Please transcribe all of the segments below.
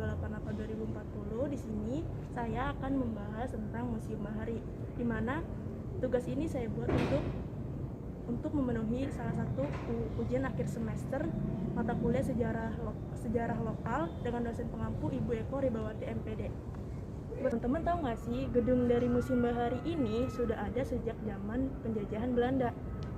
28 April 2040. Di sini saya akan membahas tentang Museum Bahari, di mana tugas ini saya buat untuk memenuhi salah satu ujian akhir semester mata kuliah sejarah lokal dengan dosen pengampu Ibu Eko Ribawati MPD. Teman-teman tahu nggak sih, gedung dari Museum Bahari ini sudah ada sejak zaman penjajahan Belanda.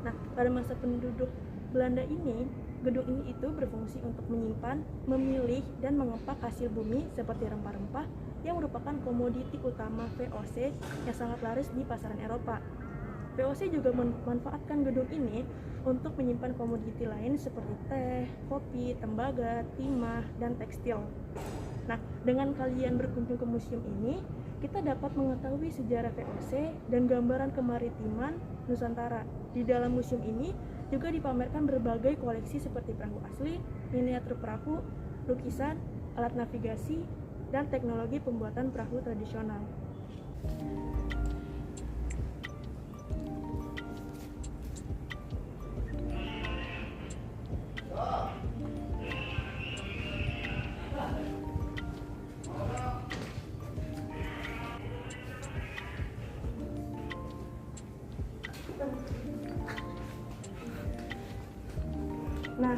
Nah, pada masa penduduk Belanda ini, gedung ini itu berfungsi untuk menyimpan, memilih, dan mengepak hasil bumi seperti rempah-rempah yang merupakan komoditi utama VOC yang sangat laris di pasaran Eropa. VOC juga memanfaatkan gedung ini untuk menyimpan komoditi lain seperti teh, kopi, tembaga, timah, dan tekstil. Nah, dengan kalian berkunjung ke museum ini, kita dapat mengetahui sejarah VOC dan gambaran kemaritiman Nusantara. Di dalam museum ini juga dipamerkan berbagai koleksi seperti perahu asli, miniatur perahu, lukisan, alat navigasi, dan teknologi pembuatan perahu tradisional. Nah,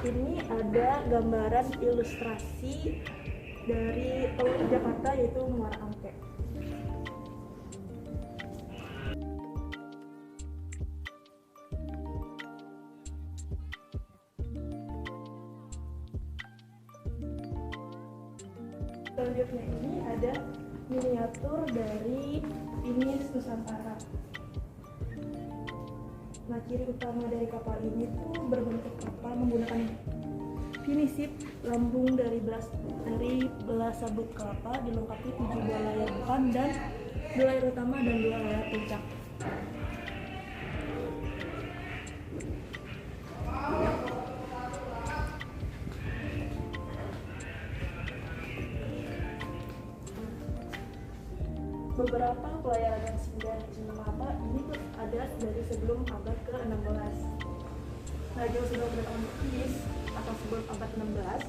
ini ada gambaran ilustrasi dari Teluk Jakarta, yaitu Muara Angke. Selanjutnya ini ada miniatur dari Finis Nusantara. Nah, ciri utama dari kapal ini tuh berbentuk kapal menggunakan finisip, lambung dari belas sabut kelapa, dilengkapi 7 buah layar depan dan 2 layar utama dan 2 layar puncak. Beberapa pelayaran yang singgah di Sunda ini tuh ada dari sebelum abad ke-16. Nah, jauh sebelum kedatangan Portugis atau sebelum abad 16,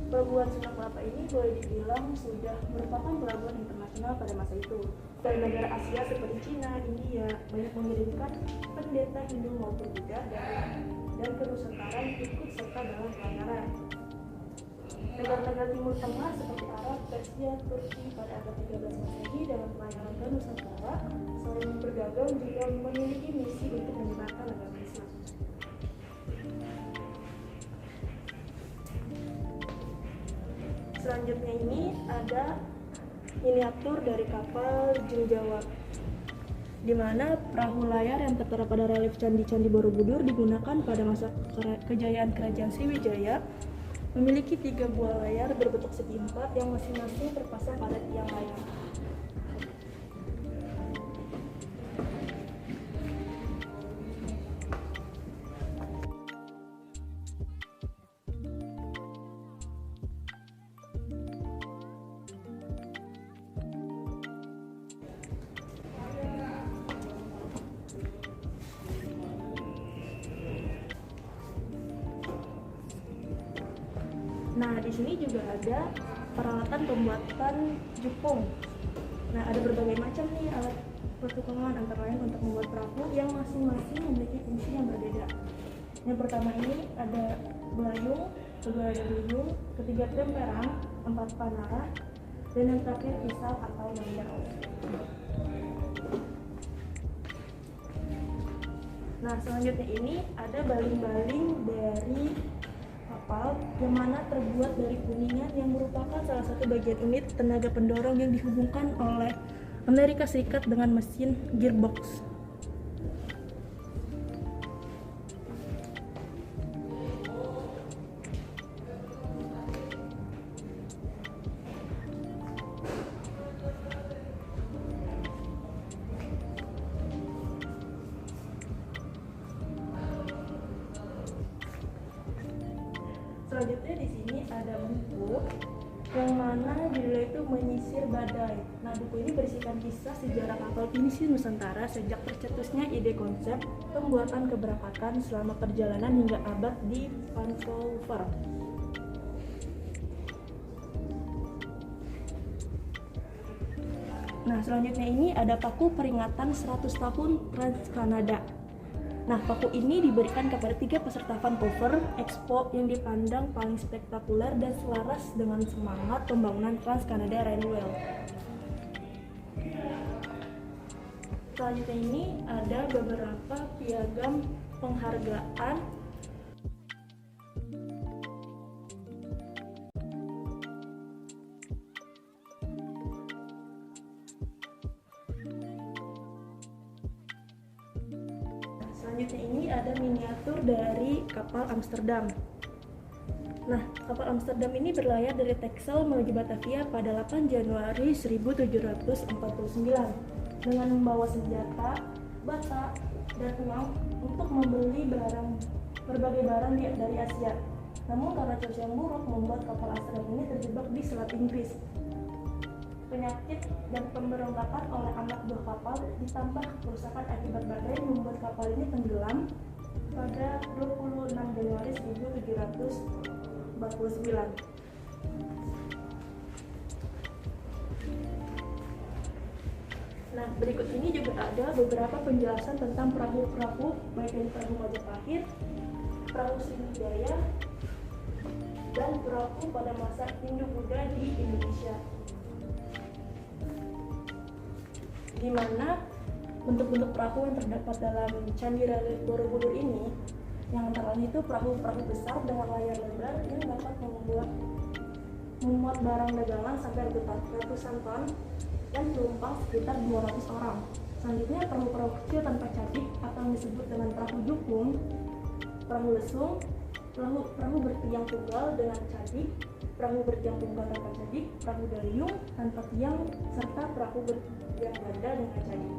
pelabuhan Sunda Kelapa ini boleh dibilang sudah merupakan pelabuhan internasional pada masa itu. Dari negara Asia seperti Cina, India banyak mengirimkan pendeta Hindu maupun Buddha dan ke Nusantara ikut serta dalam pelayaran. Negara-negara Timur Tengah seperti Arab, Persia, Turki pada abad 13 Masehi dalam pelayaran ke Nusantara selain berdagang juga memiliki misi untuk menyebarkan agama Islam. Selanjutnya ini ada miniatur dari kapal Jengjawa, di mana perahu layar yang tertera pada relief Candi-Candi Borobudur digunakan pada masa kejayaan Kerajaan Sriwijaya. Memiliki 3 buah layar berbentuk segi empat yang masing-masing terpasang pada tiang layar. Nah, di sini juga ada peralatan pembuatan jepung. Nah, ada berbagai macam nih alat pertukangan antara lain untuk membuat perahu yang masing-masing memiliki fungsi yang berbeda. Yang pertama ini ada belayung, kedua ada duyung, ketiga temperang, 4 panara, dan yang terakhir pisau atau mandau. Nah, selanjutnya ini ada baling-baling dari kapal yang mana terbuat dari kuningan yang merupakan salah satu bagian unit tenaga pendorong yang dihubungkan oleh Amerika Serikat dengan mesin gearbox. Selanjutnya di sini ada buku yang mana judulnya itu Menyisir Badai. Nah, buku ini berisikan kisah sejarah kapal pinisi Nusantara sejak tercetusnya ide konsep pembuatan keberangkatan selama perjalanan hingga abad di Vancouver. Nah, selanjutnya ini ada paku peringatan 100 tahun Trans Canada. Nah, paku ini diberikan kepada 3 peserta Vancouver Expo yang dipandang paling spektakuler dan selaras dengan semangat pembangunan Trans Canada Railway. Selanjutnya ini ada beberapa piagam penghargaan Selanjutnya ini ada miniatur dari kapal Amsterdam. Nah, kapal Amsterdam ini berlayar dari Texel menuju Batavia pada 8 Januari 1749 dengan membawa senjata, bata, dan uang untuk membeli berbagai barang dari Asia. Namun karena cuaca yang buruk membuat kapal Amsterdam ini terjebak di Selat Inggris. Penyakit dan pemberontakan oleh anak buah kapal ditambah kerusakan akibat badai membuat kapal ini tenggelam pada 26 Januari 1749. Nah, berikut ini juga ada beberapa penjelasan tentang perahu-perahu baik dari perahu Majapahit, perahu Sriwijaya, dan perahu pada masa Hindu-Buddha di Indonesia. Di mana bentuk-bentuk perahu yang terdapat dalam Candi Relief Borobudur ini, yang antara lain itu perahu-perahu besar dengan layar lebar yang dapat memuat barang dagangan sampai ratusan ton dan penumpang sekitar 200 orang. Selanjutnya perahu-perahu kecil tanpa cabik atau yang disebut dengan perahu jukung, perahu lesung, perahu bertiang tunggal dengan cabik, perahu bertiang tunggal tanpa cabik, perahu dayung tanpa tiang, serta perahu bertiang ganda dengan cabik.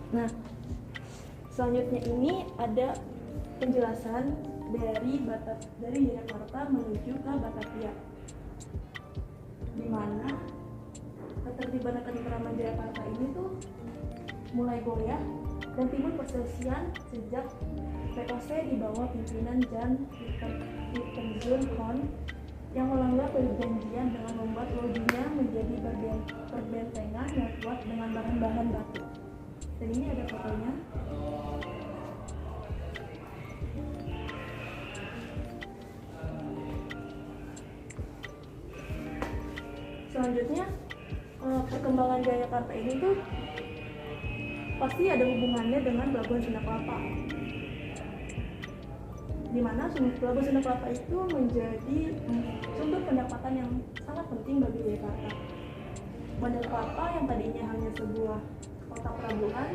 Nah, selanjutnya ini ada penjelasan dari Jakarta menuju ke Batavia, di mana ketertiban dan ketentraman Jakarta ini tuh mulai goyah dan timbul perselisihan sejak VOC di bawah pimpinan Jan Pieterszoon Koen yang melanggar perjanjian dengan membuat lodinya menjadi perbentengan yang kuat dengan bahan-bahan batu. Dan ini ada fotonya. Selanjutnya, perkembangan Jakarta ini tuh pasti ada hubungannya dengan Pelabuhan Sunda Kelapa, di mana Pelabuhan Sunda Kelapa itu menjadi sumber pendapatan yang sangat penting bagi Jakarta. Bandar Kelapa yang tadinya hanya sebuah kota pelabuhan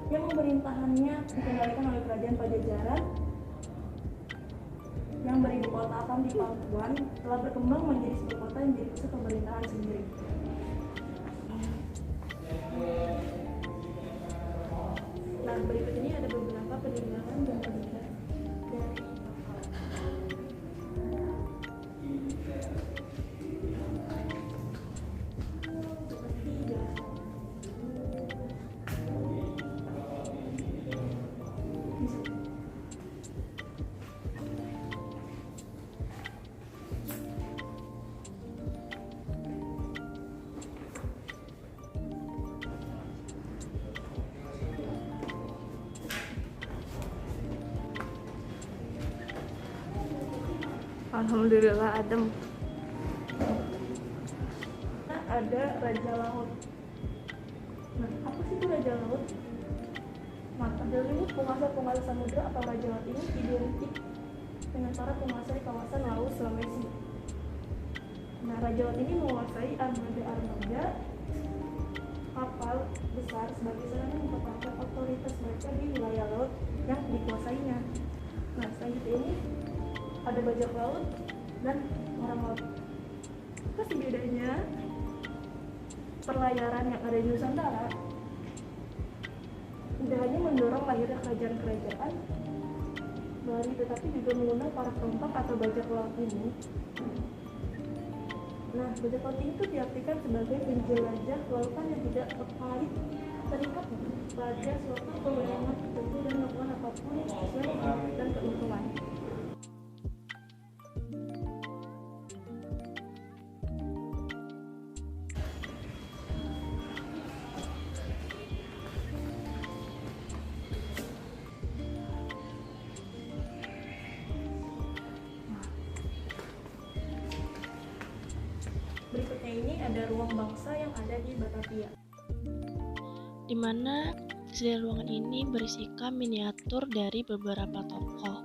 yang pemerintahannya dikendalikan oleh Kerajaan Pajajaran yang beribu kota Atam di Pakuan telah berkembang menjadi sebuah kota yang menjadi pusat pemerintahan sendiri. Nah, berikut ini ada beberapa peninggalan dan peninggalan dari Alhamdulillah adem. Nah, ada Raja Laut. Nah, apa sih itu Raja Laut? Nah, Raja Laut penguasa samudra atau Raja Laut ini identik dengan para penguasa di kawasan Laut Sulawesi. Nah, Raja Laut ini menguasai armada kapal besar sebagai sarana mempertahankan otoritas mereka di wilayah laut yang dikuasainya. Nah, selanjutnya ini ada bajak laut dan orang laut. Apa sih bedanya perlayaran yang ada di Nusantara? Tidak hanya mendorong lahirnya kerajaan-kerajaan baru, tetapi juga mengundang para penumpang atau bajak laut ini Nah, belajar penting itu diartikan sebagai penjelajah lautan yang tidak terkait terikat pada suatu kewenangan tertentu dan melakukan apapun yang sesuai dan keuntungan. Berikutnya ini ada ruang bangsa yang ada di Batavia, di mana di ruangan ini berisikan miniatur dari beberapa tokoh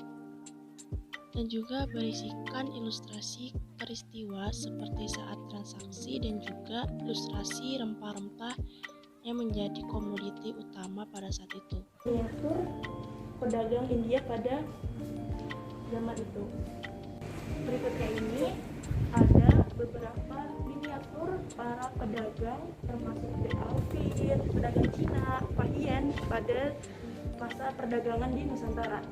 dan juga berisikan ilustrasi peristiwa seperti saat transaksi dan juga ilustrasi rempah-rempah yang menjadi komoditi utama pada saat itu. Miniatur pedagang India pada zaman itu. Berikutnya ini ada beberapa miniatur para pedagang termasuk The Alvin, pedagang Cina, Fahian pada masa perdagangan di Nusantara.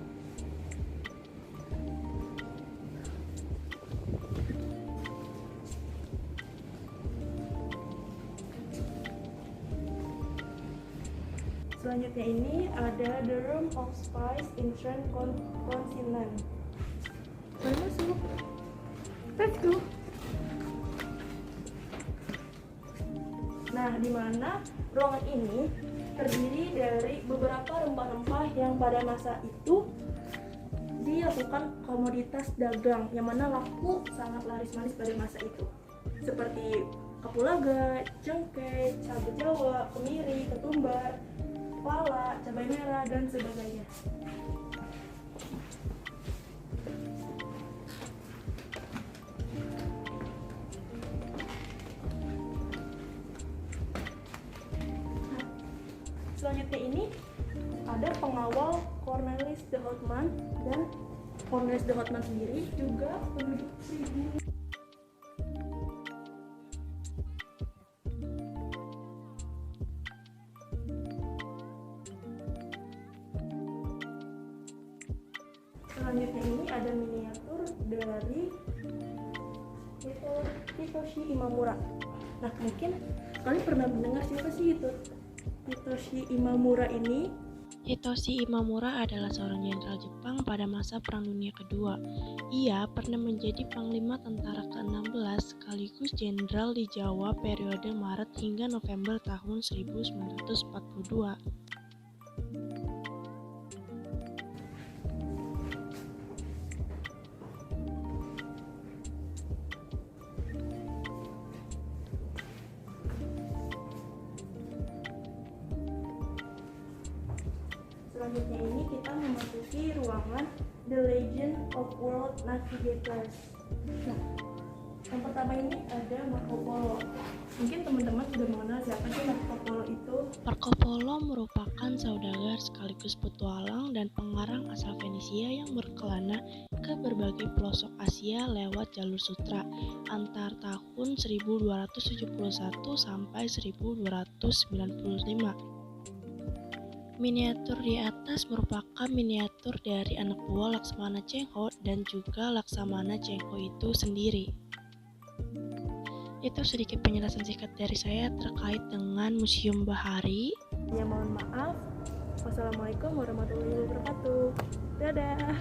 Selanjutnya ini ada The Room of Spice in Trent Consonant. Mari masuk. Let's go. Nah, di mana ruangan ini terdiri dari beberapa rempah-rempah yang pada masa itu dilakukan komoditas dagang yang mana laku sangat laris manis pada masa itu, seperti kapulaga, cengkeh, cabai Jawa, kemiri, ketumbar, pala, cabai merah, dan sebagainya. Selanjutnya ini ada pengawal Cornelis de Houtman, dan Cornelis de Houtman sendiri juga penduduk pribumi. Selanjutnya ini ada miniatur dari Hitoshi Imamura. Nah, mungkin kalian pernah mendengar siapa sih itu Hitoshi Imamura ini? Hitoshi Imamura adalah seorang jenderal Jepang pada masa Perang Dunia Kedua. Ia pernah menjadi panglima tentara ke-16 sekaligus jenderal di Jawa periode Maret hingga November tahun 1942. Selanjutnya ini kita memasuki ruangan The Legend of World Navigators. Nah, yang pertama ini ada Marco Polo. Mungkin teman-teman sudah mengenal siapa sih Marco Polo itu? Marco Polo merupakan saudagar sekaligus petualang dan pengarang asal Venesia yang berkelana ke berbagai pelosok Asia lewat jalur sutra antar tahun 1271 sampai 1295. Miniatur di atas merupakan miniatur dari anak buah Laksamana Cheng Ho dan juga Laksamana Cheng Ho itu sendiri. Itu sedikit penjelasan singkat dari saya terkait dengan Museum Bahari. Ya, mohon maaf. Wassalamualaikum warahmatullahi wabarakatuh. Dadah.